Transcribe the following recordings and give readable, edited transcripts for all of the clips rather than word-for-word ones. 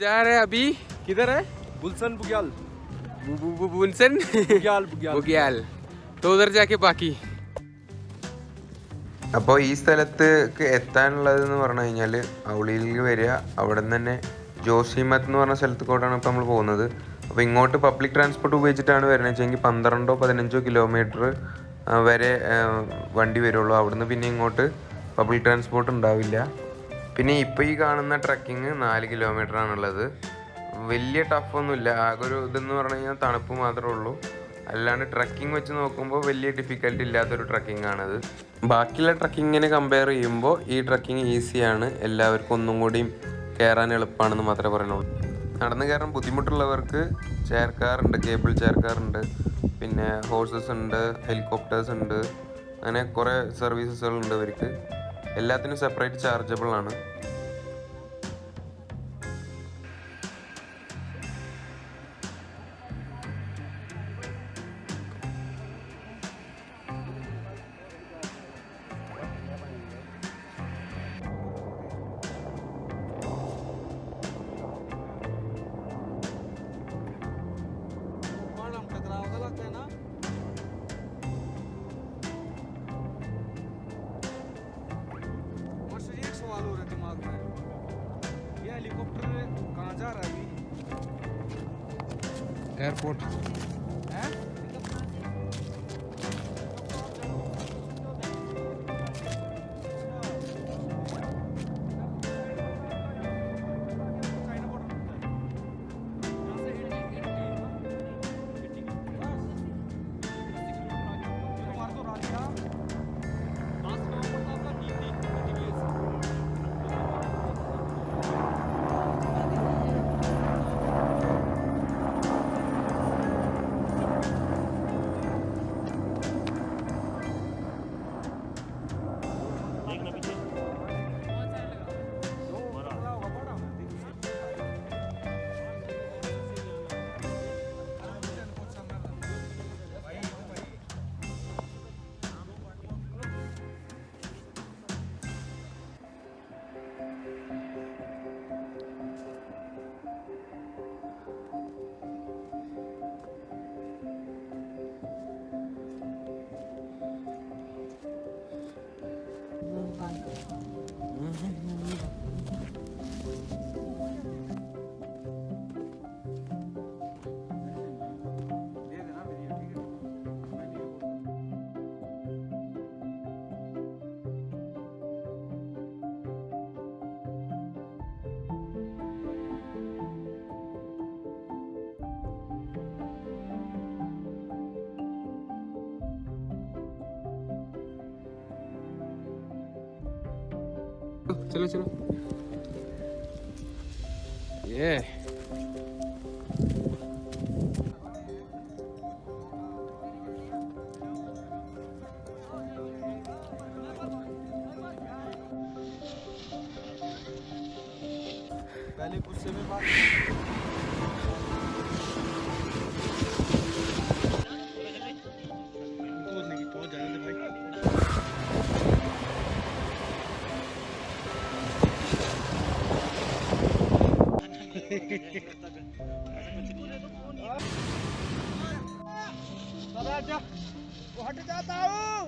जा रहे हैं अभी किधर है? बुलसन बुग्याल बुलसन बुग्याल तो उधर जाके बाकी. അപ്പോൾ ഈ സ്ഥലത്തേക്ക് എത്താനുള്ളതെന്ന് പറഞ്ഞു കഴിഞ്ഞാൽ ഔളിയിൽ വരിക, അവിടെ നിന്ന് തന്നെ ജോഷിമത്ത് എന്ന് പറഞ്ഞ സ്ഥലത്തേക്കോട്ടാണ് ഇപ്പോൾ നമ്മൾ പോകുന്നത്. അപ്പോൾ ഇങ്ങോട്ട് പബ്ലിക് ട്രാൻസ്പോർട്ട് ഉപയോഗിച്ചിട്ടാണ് വരുന്നത് വെച്ചെങ്കിൽ 12-15 കിലോമീറ്റർ വരെ വണ്ടി വരുള്ളൂ. അവിടുന്ന് പിന്നെ ഇങ്ങോട്ട് പബ്ലിക് ട്രാൻസ്പോർട്ട് ഉണ്ടാവില്ല. പിന്നെ ഇപ്പോൾ ഈ കാണുന്ന ട്രക്കിങ് 4 കിലോമീറ്ററാണുള്ളത്. വലിയ ടഫൊന്നുമില്ല, ആകെ ഒരു ഇതെന്ന് പറഞ്ഞു കഴിഞ്ഞാൽ തണുപ്പ് മാത്രമേ ഉള്ളൂ. അല്ലാണ്ട് ട്രക്കിംഗ് വെച്ച് നോക്കുമ്പോൾ വലിയ ഡിഫിക്കൽട്ടി ഇല്ലാത്തൊരു ട്രക്കിംഗ് ആണത്. ബാക്കിയുള്ള ട്രക്കിങ്ങിനെ കമ്പയർ ചെയ്യുമ്പോൾ ഈ ട്രക്കിംഗ് ഈസിയാണ്, എല്ലാവർക്കും ഒന്നും കൂടിയും കയറാൻ എളുപ്പമാണെന്ന് മാത്രമേ പറയുന്നുള്ളൂ. നടന്ന് കയറാൻ ബുദ്ധിമുട്ടുള്ളവർക്ക് ചേർക്കാറുണ്ട്, കേബിൾ ചേർക്കാറുണ്ട്, പിന്നെ ഹോഴ്സസ് ഉണ്ട്, ഹെലികോപ്റ്റേഴ്സ് ഉണ്ട്, അങ്ങനെ കുറേ സർവീസസുകളുണ്ട് ഇവർക്ക്. എല്ലാത്തിനും സെപ്പറേറ്റ് ചാർജബിൾ ആണ്. एयरपोर्ट चलो चलो ये पहले कुछ समय बाद हट जाता हूँ।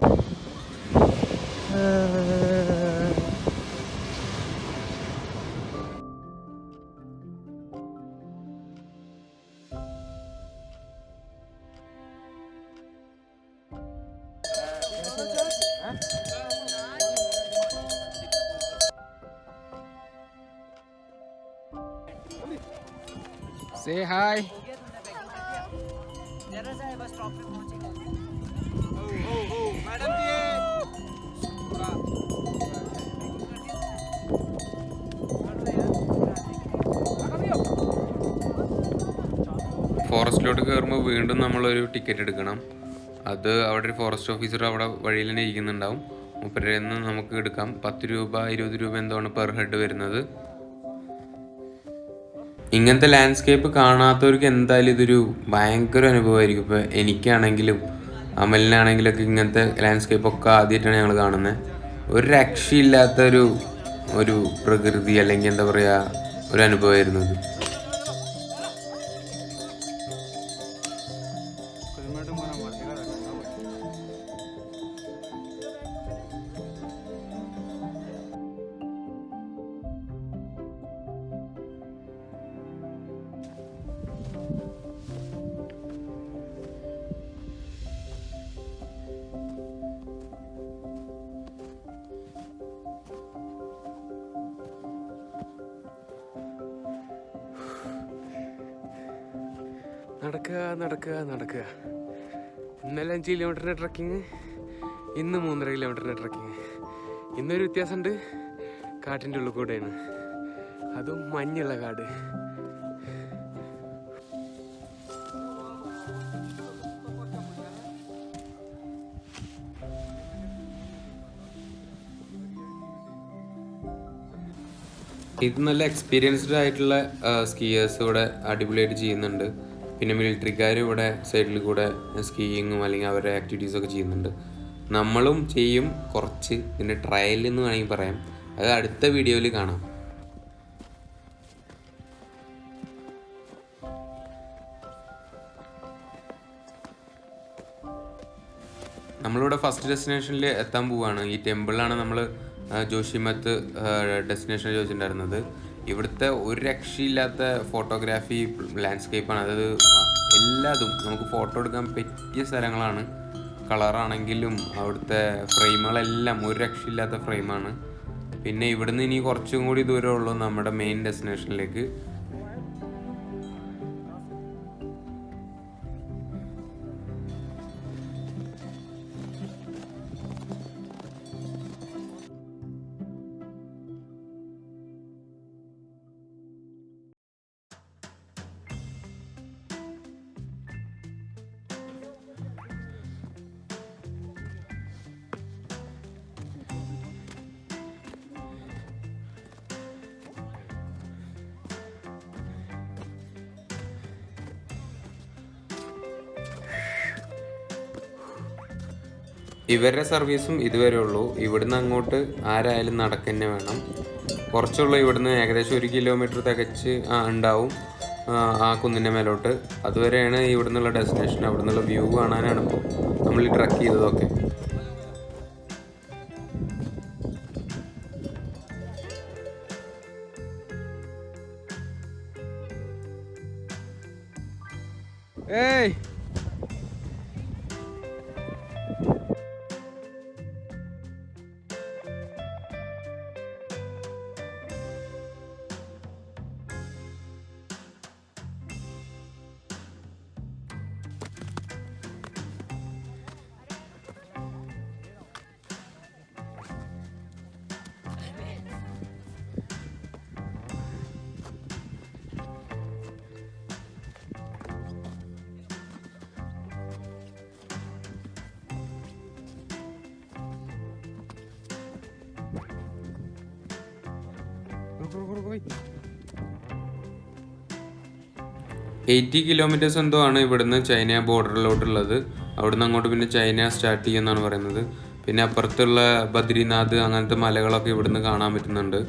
Say hi. मैडम जी ഫോറസ്റ്റിലോട്ട് കയറുമ്പോൾ വീണ്ടും നമ്മളൊരു ടിക്കറ്റ് എടുക്കണം. അത് അവിടെ ഒരു ഫോറസ്റ്റ് ഓഫീസർ അവിടെ വഴിയിൽ തന്നെ ഇരിക്കുന്നുണ്ടാവും. മൂപ്പരുടെ നിന്ന് നമുക്ക് എടുക്കാം. 10 രൂപ 20 രൂപ എന്താണ് പെർ ഹെഡ് വരുന്നത്. ഇങ്ങനത്തെ ലാൻഡ്സ്കേപ്പ് കാണാത്തവർക്ക് എന്തായാലും ഇതൊരു ഭയങ്കര അനുഭവമായിരിക്കും. ഇപ്പോൾ എനിക്കാണെങ്കിലും അമലിനാണെങ്കിലൊക്കെ ഇങ്ങനത്തെ ലാൻഡ്സ്കേപ്പൊക്കെ ആദ്യമായിട്ടാണ് ഞങ്ങൾ കാണുന്നത്. ഒരു രക്ഷയില്ലാത്തൊരു പ്രകൃതി അല്ലെങ്കിൽ എന്താ പറയുക ഒരു അനുഭവമായിരുന്നു ഇത്. നടക്കുക. ഇന്നലെ 5 കിലോമീറ്ററിൻ്റെ ട്രക്കിങ്, ഇന്ന് 3.5 കിലോമീറ്ററിൻ്റെ ട്രക്കിങ്. ഇന്നൊരു വ്യത്യാസമുണ്ട്, കാട്ടിൻ്റെ ഉള്ളിൽ കൂടെയാണ്, അതും മഞ്ഞുള്ള കാട്. ഇത് നല്ല എക്സ്പീരിയൻസ്ഡ് ആയിട്ടുള്ള സ്കീയേഴ്സ് ഇവിടെ അടിപൊളിയായിട്ട് ചെയ്യുന്നുണ്ട്. പിന്നെ മിലിറ്ററിക്കാർ ഇവിടെ സൈഡിൽ കൂടെ സ്കീയിങ്ങും അല്ലെങ്കിൽ അവരുടെ ആക്ടിവിറ്റീസൊക്കെ ചെയ്യുന്നുണ്ട്. നമ്മളും ചെയ്യും കുറച്ച്, പിന്നെ ട്രയൽ എന്ന് വേണമെങ്കിൽ പറയാം. അത് അടുത്ത വീഡിയോയിൽ കാണാം. നമ്മളിവിടെ ഫസ്റ്റ് ഡെസ്റ്റിനേഷനിൽ എത്താൻ പോവുകയാണ്. ഈ ടെമ്പിളാണ് നമ്മൾ ജോഷിമത്ത് ഡെസ്റ്റിനേഷൻ ചോദിച്ചിട്ടുണ്ടായിരുന്നത്. ഇവിടുത്തെ ഒരു രക്ഷയില്ലാത്ത ഫോട്ടോഗ്രാഫി ലാൻഡ്സ്കേപ്പാണ്. അതായത് എല്ലാതും നമുക്ക് ഫോട്ടോ എടുക്കാൻ പറ്റിയ സ്ഥലങ്ങളാണ്. കളറാണെങ്കിലും അവിടുത്തെ ഫ്രെയിമുകളെല്ലാം ഒരു രക്ഷയില്ലാത്ത ഫ്രെയിമാണ്. പിന്നെ ഇവിടുന്ന് ഇനി കുറച്ചും കൂടി ദൂരമുള്ളൂ നമ്മുടെ മെയിൻ ഡെസ്റ്റിനേഷനിലേക്ക്. ഇവരുടെ സർവീസും ഇതുവരെ ഉള്ളൂ. ഇവിടുന്ന് അങ്ങോട്ട് ആരായാലും നടക്കന്നെ വേണം. കുറച്ചുള്ളൂ ഇവിടുന്ന്, ഏകദേശം 1 കിലോമീറ്റർ തികച്ച് ഉണ്ടാവും ആ കുന്നിൻ്റെ മേലോട്ട്. അതുവരെയാണ് ഇവിടുന്നുള്ള ഡെസ്റ്റിനേഷൻ. അവിടെ നിന്നുള്ള വ്യൂ കാണാനാണ് ഇപ്പോൾ നമ്മൾ ട്രക്ക് ചെയ്തതൊക്കെ. ഏയ് പോയി 80 കിലോമീറ്റേഴ്സ് എന്തോ ആണ് ഇവിടുന്ന് ചൈന ബോർഡറിലോട്ടുള്ളത്. അവിടുന്ന് അങ്ങോട്ട് പിന്നെ ചൈന സ്റ്റാർട്ട് ചെയ്യുമെന്നാണ് പറയുന്നത്. പിന്നെ അപ്പുറത്തുള്ള ബദ്രിനാഥ് അങ്ങനത്തെ മലകളൊക്കെ ഇവിടുന്ന് കാണാൻ പറ്റുന്നുണ്ട്.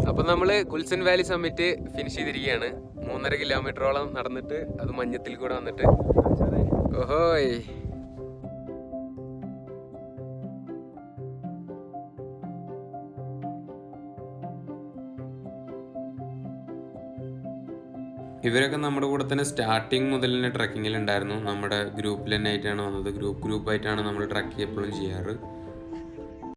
അപ്പൊ നമ്മള് ഗുൽസൻ വാലി സമ്മിറ്റ് ഫിനിഷ് ചെയ്തിരിക്കുകയാണ്. 3.5 കിലോമീറ്ററോളം നടന്നിട്ട്, അത് മഞ്ഞത്തിൽ കൂടെ വന്നിട്ട്. ഓഹോയ്, ഇവരൊക്കെ നമ്മുടെ കൂടെ തന്നെ സ്റ്റാർട്ടിങ് മുതൽ തന്നെ ട്രക്കിങ്ങിൽ ഉണ്ടായിരുന്നു. നമ്മുടെ ഗ്രൂപ്പിൽ തന്നെ ആയിട്ടാണ് വന്നത്. ഗ്രൂപ്പായിട്ടാണ് നമ്മൾ ട്രക്ക് എപ്പോഴും ചെയ്യാറ്.